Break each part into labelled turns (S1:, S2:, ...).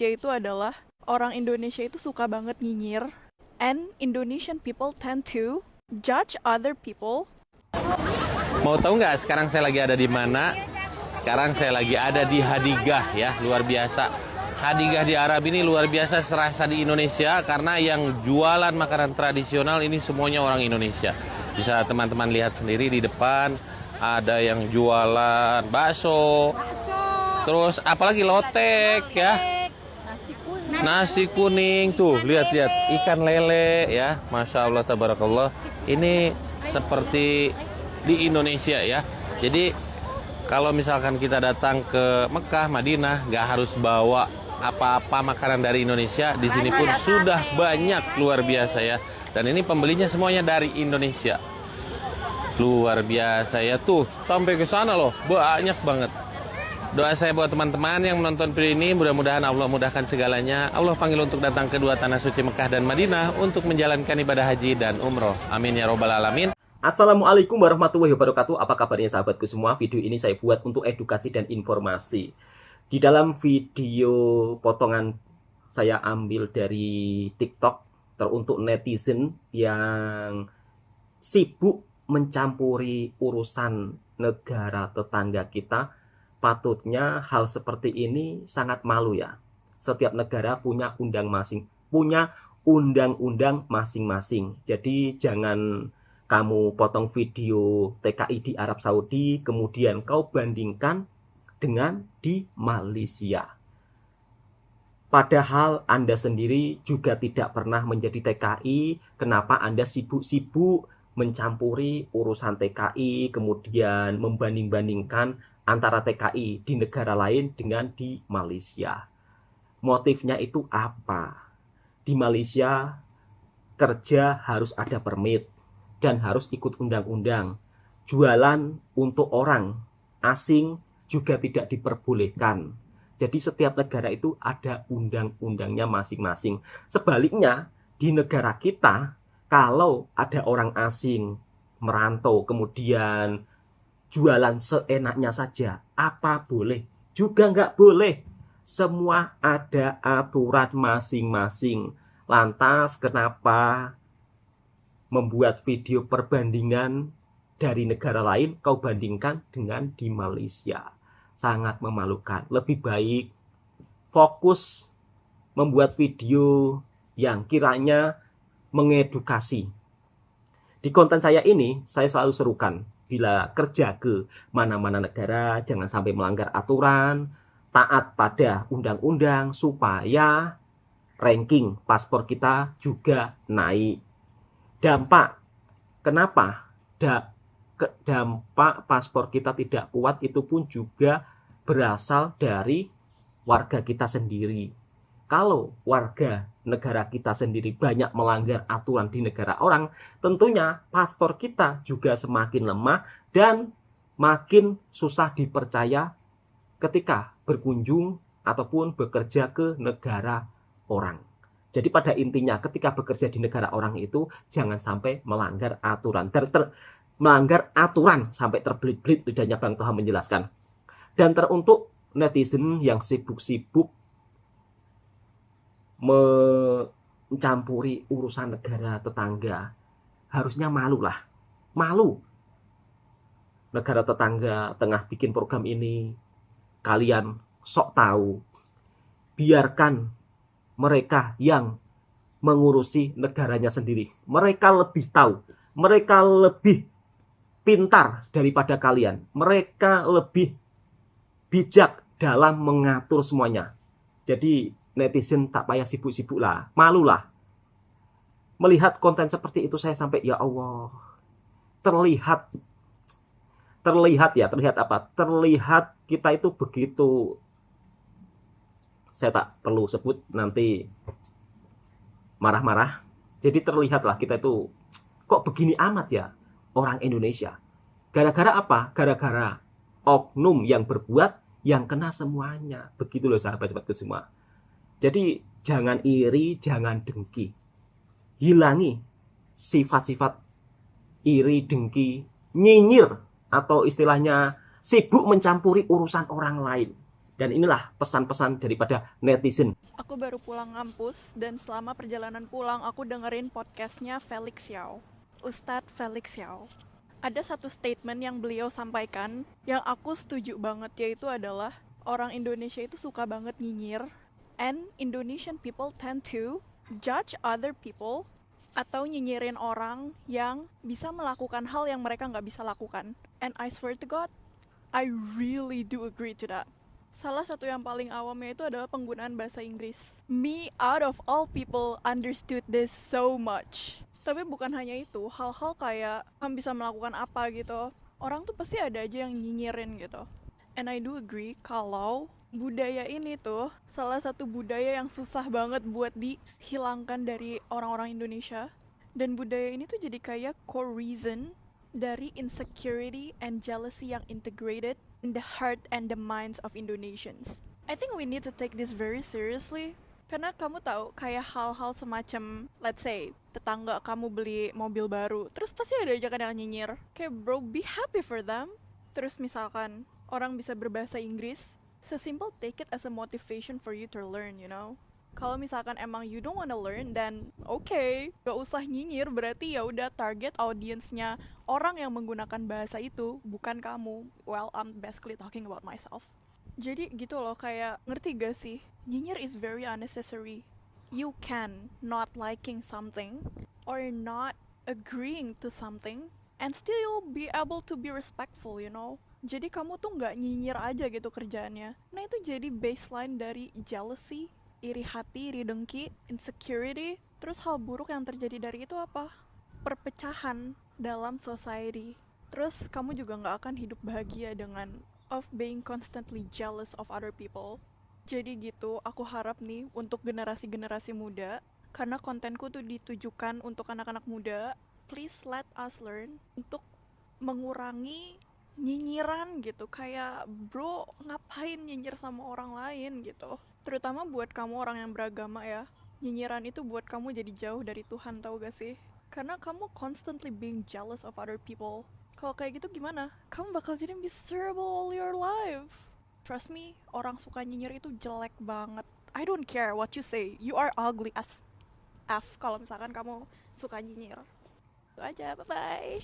S1: takutnya itu adalah orang Indonesia itu suka banget nyinyir, and Indonesian people tend to judge other people.
S2: Mau tahu nggak sekarang saya lagi ada di mana? Sekarang saya lagi ada di Hadigah ya, luar biasa. Hadigah di Arab ini luar biasa serasa di Indonesia karena yang jualan makanan tradisional ini semuanya orang Indonesia. Bisa teman-teman lihat sendiri di depan ada yang jualan bakso, terus apalagi lotek ya, nasi kuning tuh, lihat-lihat ikan lele ya, masya Allah tabarakallah. Ini seperti di Indonesia ya. Jadi kalau misalkan kita datang ke Mekah, Madinah, nggak harus bawa apa-apa makanan dari Indonesia. Di sini pun sudah banyak, luar biasa ya. Dan ini pembelinya semuanya dari Indonesia. Luar biasa ya, tuh sampai ke sana loh, banyak banget. Doa saya buat teman-teman yang menonton video ini, mudah-mudahan Allah mudahkan segalanya. Allah panggil untuk datang ke dua tanah suci Mekah dan Madinah untuk menjalankan ibadah haji dan umroh. Amin ya robbal alamin.
S3: Assalamualaikum warahmatullahi wabarakatuh. Apa kabarnya sahabatku semua? Video ini saya buat untuk edukasi dan informasi. Di dalam video potongan saya ambil dari TikTok teruntuk netizen yang sibuk mencampuri urusan negara tetangga kita. Patutnya hal seperti ini sangat malu ya. Setiap negara punya undang-undang masing-masing. Jadi jangan kamu potong video TKI di Arab Saudi, kemudian kau bandingkan dengan di Malaysia. Padahal Anda sendiri juga tidak pernah menjadi TKI, kenapa Anda sibuk-sibuk mencampuri urusan TKI, kemudian membanding-bandingkan antara TKI di negara lain dengan di Malaysia. Motifnya itu apa? Di Malaysia kerja harus ada permit dan harus ikut undang-undang. Jualan untuk orang asing juga tidak diperbolehkan. Jadi setiap negara itu ada undang-undangnya masing-masing. Sebaliknya di negara kita, kalau ada orang asing merantau kemudian jualan seenaknya saja, apa boleh? Juga nggak boleh. Semua ada aturan masing-masing. Lantas kenapa membuat video perbandingan dari negara lain kau bandingkan dengan di Malaysia? Sangat memalukan. Lebih baik fokus membuat video yang kiranya mengedukasi. Di konten saya ini saya selalu serukan, bila kerja ke mana-mana negara jangan sampai melanggar aturan, taat pada undang-undang supaya ranking paspor kita juga naik. Dampak kenapa dampak paspor kita tidak kuat itu pun juga berasal dari warga kita sendiri. Kalau warga negara kita sendiri banyak melanggar aturan di negara orang, tentunya paspor kita juga semakin lemah dan makin susah dipercaya ketika berkunjung ataupun bekerja ke negara orang. Jadi pada intinya ketika bekerja di negara orang itu jangan sampai melanggar aturan. Melanggar aturan sampai terbelit-belit lidahnya Bang Toha menjelaskan. Dan teruntuk netizen yang sibuk-sibuk mencampuri urusan negara tetangga, harusnya malu lah. Malu. Negara tetangga tengah bikin program ini, kalian sok tahu. Biarkan mereka yang mengurusi negaranya sendiri. Mereka lebih tahu. Mereka lebih pintar daripada kalian. Mereka lebih bijak dalam mengatur semuanya. Jadi netizen tak payah sibuk-sibuk lah. Malu lah. Melihat konten seperti itu saya sampai ya Allah. Terlihat apa? Terlihat kita itu begitu, saya tak perlu sebut nanti marah-marah. Jadi terlihatlah kita itu kok begini amat ya orang Indonesia. Gara-gara apa? Gara-gara oknum yang berbuat yang kena semuanya. Begitu loh sahabat-sahabatku semua. Jadi jangan iri, jangan dengki. Hilangi sifat-sifat iri, dengki, nyinyir atau istilahnya sibuk mencampuri urusan orang lain. Dan inilah pesan-pesan daripada netizen.
S1: Aku baru pulang ngampus dan selama perjalanan pulang aku dengerin podcastnya Felix Yao, Ustadz Felix Yao. Ada satu statement yang beliau sampaikan yang aku setuju banget, yaitu adalah orang Indonesia itu suka banget nyinyir, and Indonesian people tend to judge other people atau nyinyirin orang yang bisa melakukan hal yang mereka nggak bisa lakukan. And I swear to God, I really do agree to that. Salah satu yang paling awamnya itu adalah penggunaan bahasa Inggris. Me, out of all people, understood this so much. Tapi bukan hanya itu, hal-hal kayak kamu bisa melakukan apa gitu. Orang tuh pasti ada aja yang nyinyirin gitu. And I do agree kalau budaya ini tuh salah satu budaya yang susah banget buat dihilangkan dari orang-orang Indonesia. Dan budaya ini tuh jadi kayak core reason dari insecurity and jealousy yang integrated in the heart and the minds of Indonesians. I think we need to take this very seriously. Karena kamu tahu kayak hal-hal semacam, let's say, tetangga kamu beli mobil baru, terus pasti ada aja kan yang nyinyir. Kayak bro, be happy for them. Terus misalkan orang bisa berbahasa Inggris, sesimpel take it as a motivation for you to learn, you know. Kalau misalkan emang you don't wanna learn, then okay, gak usah nyinyir, berarti ya udah target audience-nya orang yang menggunakan bahasa itu, bukan kamu. Well, I'm basically talking about myself. Jadi gitu loh, kayak ngerti gak sih? Nyinyir is very unnecessary. You can not liking something or not agreeing to something and still be able to be respectful, you know. Jadi kamu tuh nggak nyinyir aja gitu kerjaannya. Nah itu jadi baseline dari jealousy, iri hati, iri dengki, insecurity. Terus hal buruk yang terjadi dari itu apa? Perpecahan dalam society. Terus kamu juga nggak akan hidup bahagia dengan of being constantly jealous of other people. Jadi gitu, aku harap nih untuk generasi-generasi muda, karena kontenku tuh ditujukan untuk anak-anak muda, please let us learn untuk mengurangi nyinyiran gitu. Kayak bro, ngapain nyinyir sama orang lain gitu. Terutama buat kamu orang yang beragama ya, nyinyiran itu buat kamu jadi jauh dari Tuhan, tau gak sih? Karena kamu constantly being jealous of other people. Kalau kayak gitu gimana? Kamu bakal jadi miserable all your life. Trust me, orang suka nyinyir itu jelek banget. I don't care what you say, you are ugly as F kalau misalkan kamu suka nyinyir. Itu aja, bye-bye.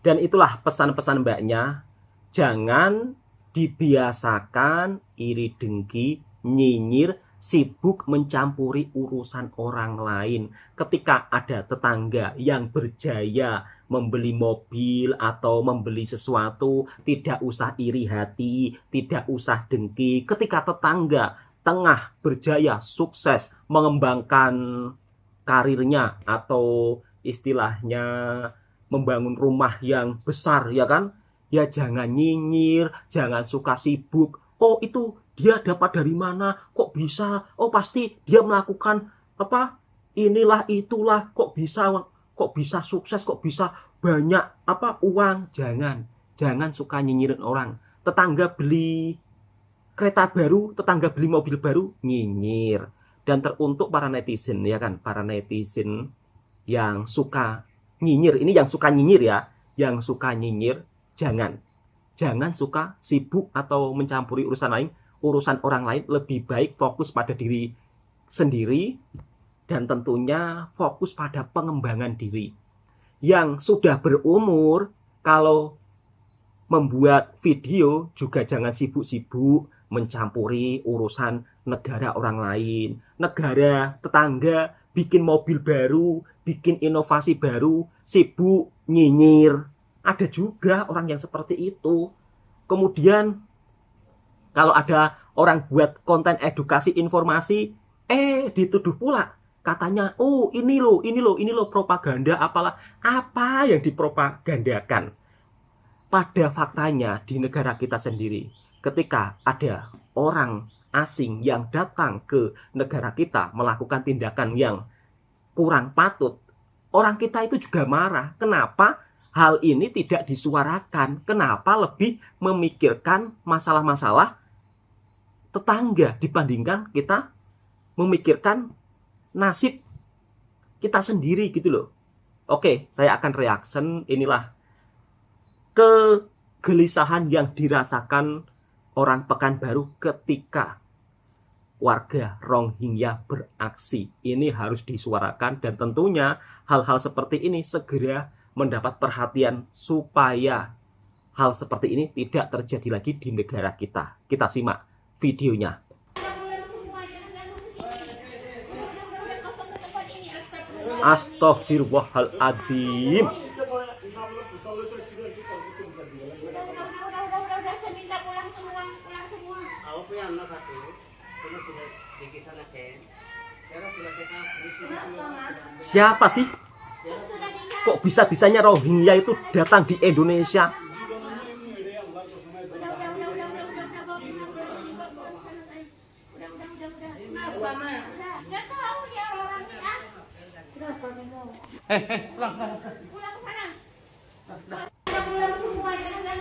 S3: Dan itulah pesan-pesan mbaknya. Jangan dibiasakan iri dengki, nyinyir, sibuk mencampuri urusan orang lain. Ketika ada tetangga yang berjaya membeli mobil atau membeli sesuatu, tidak usah iri hati, tidak usah dengki. Ketika tetangga tengah berjaya, sukses mengembangkan karirnya atau istilahnya membangun rumah yang besar, ya kan? Ya jangan nyinyir, jangan suka sibuk. Oh itu dia dapat dari mana? Kok bisa? Oh pasti dia melakukan apa? Inilah itulah. Kok bisa sukses? Kok bisa banyak apa uang? Jangan suka nyinyirin orang. Tetangga beli kereta baru, tetangga beli mobil baru, nyinyir. Dan teruntuk para netizen, ya kan? Para netizen yang suka nyinyir. Ini yang suka nyinyir ya. Yang suka nyinyir, jangan suka sibuk atau mencampuri urusan lain. Urusan orang lain, lebih baik fokus pada diri sendiri dan tentunya fokus pada pengembangan diri. Yang sudah berumur, kalau membuat video juga jangan sibuk-sibuk mencampuri urusan negara orang lain. Negara tetangga bikin mobil baru, bikin inovasi baru, sibuk nyinyir. Ada juga orang yang seperti itu. Kemudian kalau ada orang buat konten edukasi informasi, dituduh pula. Katanya, oh ini loh propaganda apalah. Apa yang dipropagandakan? Pada faktanya di negara kita sendiri, ketika ada orang asing yang datang ke negara kita melakukan tindakan yang kurang patut, orang kita itu juga marah. Kenapa hal ini tidak disuarakan? Kenapa lebih memikirkan masalah-masalah tetangga dibandingkan kita memikirkan nasib kita sendiri gitu loh. Oke, saya akan reaction. Inilah kegelisahan yang dirasakan orang Pekanbaru ketika warga Rohingya beraksi. Ini harus disuarakan dan tentunya hal-hal seperti ini segera mendapat perhatian supaya hal seperti ini tidak terjadi lagi di negara kita. Kita simak videonya. Astaghfirullahaladzim. Siapa sih? Kok bisa-bisanya Rohingya itu datang di Indonesia?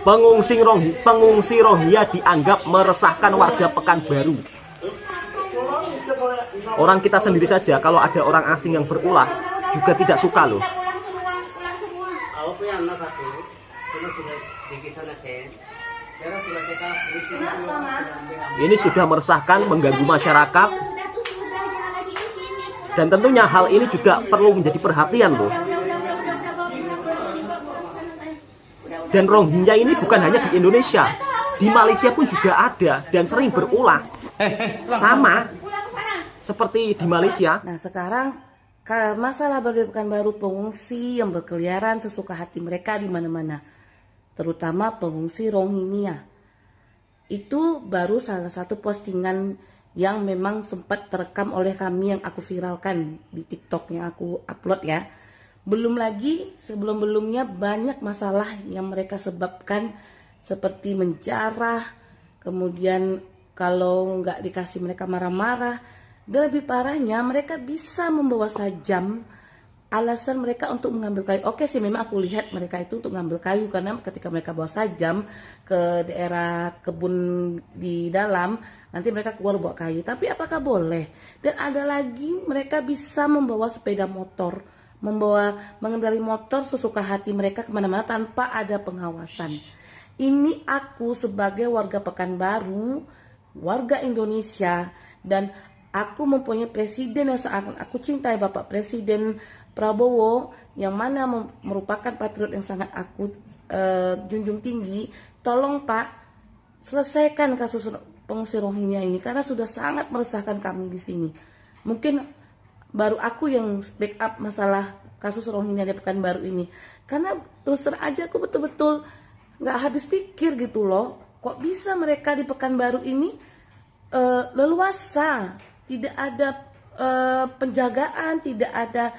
S3: Pengungsi Rohingya dianggap meresahkan warga Pekanbaru. Orang kita sendiri saja kalau ada orang asing yang berulah juga tidak suka loh. Ini sudah meresahkan, mengganggu masyarakat. Dan tentunya hal ini juga perlu menjadi perhatian loh. Dan Rohingya ini bukan hanya di Indonesia, di Malaysia pun juga ada dan sering berulah. Sama seperti di Malaysia.
S4: Nah sekarang masalah di Pekanbaru, pengungsi yang berkeliaran sesuka hati mereka di mana-mana, terutama pengungsi Rohingya. Itu baru salah satu postingan yang memang sempat terekam oleh kami yang aku viralkan di TikTok yang aku upload ya. Belum lagi sebelum-belumnya banyak masalah yang mereka sebabkan seperti menjarah, kemudian kalau nggak dikasih mereka marah-marah, dan lebih parahnya mereka bisa membawa sajam. Alasan mereka untuk mengambil kayu, oke sih memang aku lihat mereka itu untuk mengambil kayu, karena ketika mereka bawa sajam ke daerah kebun di dalam, nanti mereka keluar bawa kayu. Tapi apakah boleh? Dan ada lagi mereka bisa membawa sepeda motor, mengendari motor sesuka hati mereka kemana-mana tanpa ada pengawasan. Ini aku sebagai warga Pekanbaru, warga Indonesia, dan aku mempunyai presiden yang sangat aku cintai, Bapak Presiden Prabowo, yang mana merupakan patriot yang sangat aku junjung tinggi. Tolong Pak, selesaikan kasus pengungsi Rohingya ini karena sudah sangat meresahkan kami di sini. Mungkin baru aku yang backup masalah kasus Rohingya di Pekanbaru ini, karena terus terang aja aku betul-betul nggak habis pikir gitu loh. Kok bisa mereka di Pekanbaru ini leluasa, tidak ada penjagaan, tidak ada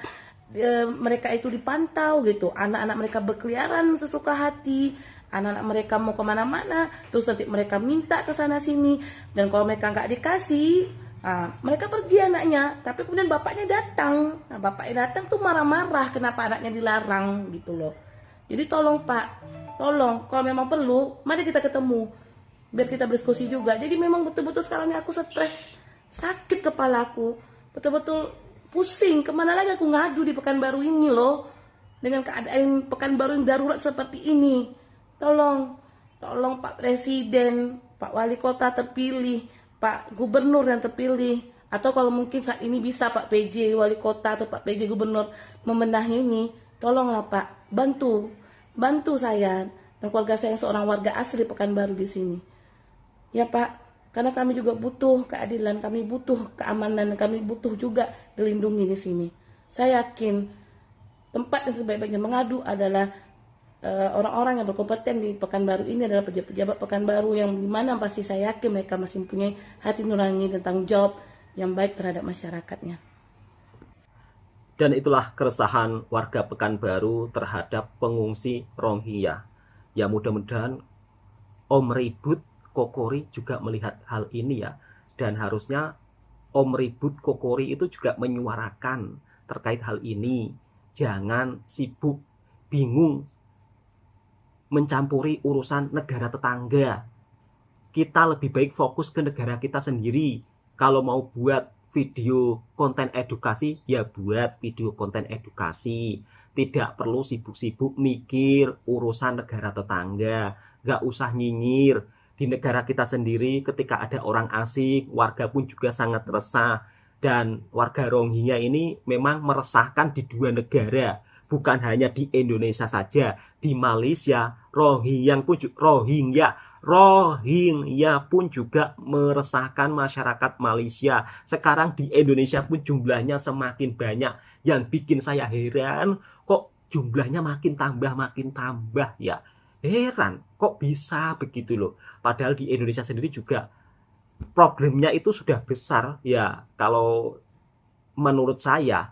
S4: mereka itu dipantau gitu. Anak-anak mereka berkeliaran sesuka hati, anak-anak mereka mau kemana-mana, terus nanti mereka minta ke sana sini, dan kalau mereka nggak dikasih, mereka pergi anaknya, tapi kemudian bapaknya datang. Nah, bapaknya datang tuh marah-marah kenapa anaknya dilarang gitu loh. Jadi tolong Pak, tolong kalau memang perlu, mari kita ketemu biar kita berdiskusi juga. Jadi memang betul-betul sekarang ini aku stres, sakit kepalaku, betul-betul pusing. Kemana lagi aku ngadu di Pekanbaru ini loh, dengan keadaan Pekanbaru yang darurat seperti ini. Tolong Pak Presiden, Pak Wali Kota terpilih, Pak Gubernur yang terpilih, atau kalau mungkin saat ini bisa Pak PJ Wali Kota atau Pak PJ Gubernur membenahi ini. Tolonglah Pak, bantu saya dan keluarga saya yang seorang warga asli Pekanbaru di sini. Ya Pak, karena kami juga butuh keadilan, kami butuh keamanan, kami butuh juga dilindungi di sini. Saya yakin tempat yang sebaik-baiknya mengadu adalah orang-orang yang berkompeten di Pekanbaru ini adalah pejabat-pejabat Pekanbaru, yang dimana pasti saya yakin mereka masih mempunyai hati nurani dan tanggung jawab yang baik terhadap masyarakatnya.
S3: Dan itulah keresahan warga Pekanbaru terhadap pengungsi Rohingya. Ya mudah-mudahan Om Ribut Kokori juga melihat hal ini ya. Dan harusnya Om Ribut Kokori itu juga menyuarakan terkait hal ini. Jangan sibuk, bingung mencampuri urusan negara tetangga. Kita lebih baik fokus ke negara kita sendiri. Kalau mau buat video konten edukasi, ya buat video konten edukasi. Tidak perlu sibuk-sibuk mikir urusan negara tetangga. Gak usah nyinyir. di negara kita sendiri ketika ada orang asing, warga pun juga sangat resah. Dan warga Rohingya ini memang meresahkan di dua negara, bukan hanya di Indonesia saja, di Malaysia Rohingya pun juga meresahkan masyarakat Malaysia. Sekarang di Indonesia pun jumlahnya semakin banyak. Yang bikin saya heran, kok jumlahnya makin tambah ya. Heran, kok bisa begitu loh. Padahal di Indonesia sendiri juga problemnya itu sudah besar ya. Kalau menurut saya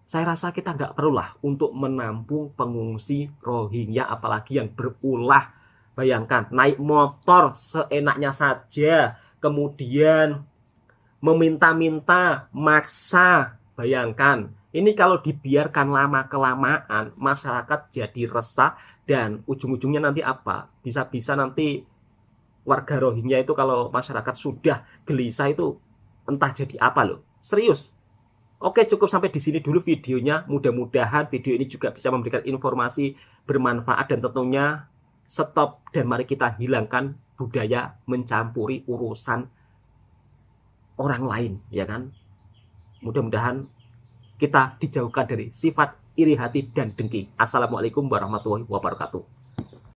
S3: rasa kita nggak perlulah untuk menampung pengungsi Rohingya, apalagi yang berulah. Bayangkan naik motor seenaknya saja, kemudian meminta-minta, maksa. Bayangkan, ini kalau dibiarkan lama-kelamaan, masyarakat jadi resah dan ujung-ujungnya nanti apa? Bisa-bisa nanti warga Rohingya itu kalau masyarakat sudah gelisah itu entah jadi apa loh. Serius. Oke, cukup sampai di sini dulu videonya. Mudah-mudahan video ini juga bisa memberikan informasi bermanfaat dan tentunya stop dan mari kita hilangkan budaya mencampuri urusan orang lain, ya kan? Mudah-mudahan kita dijauhkan dari sifat iri hati dan dengki. Assalamualaikum warahmatullahi wabarakatuh.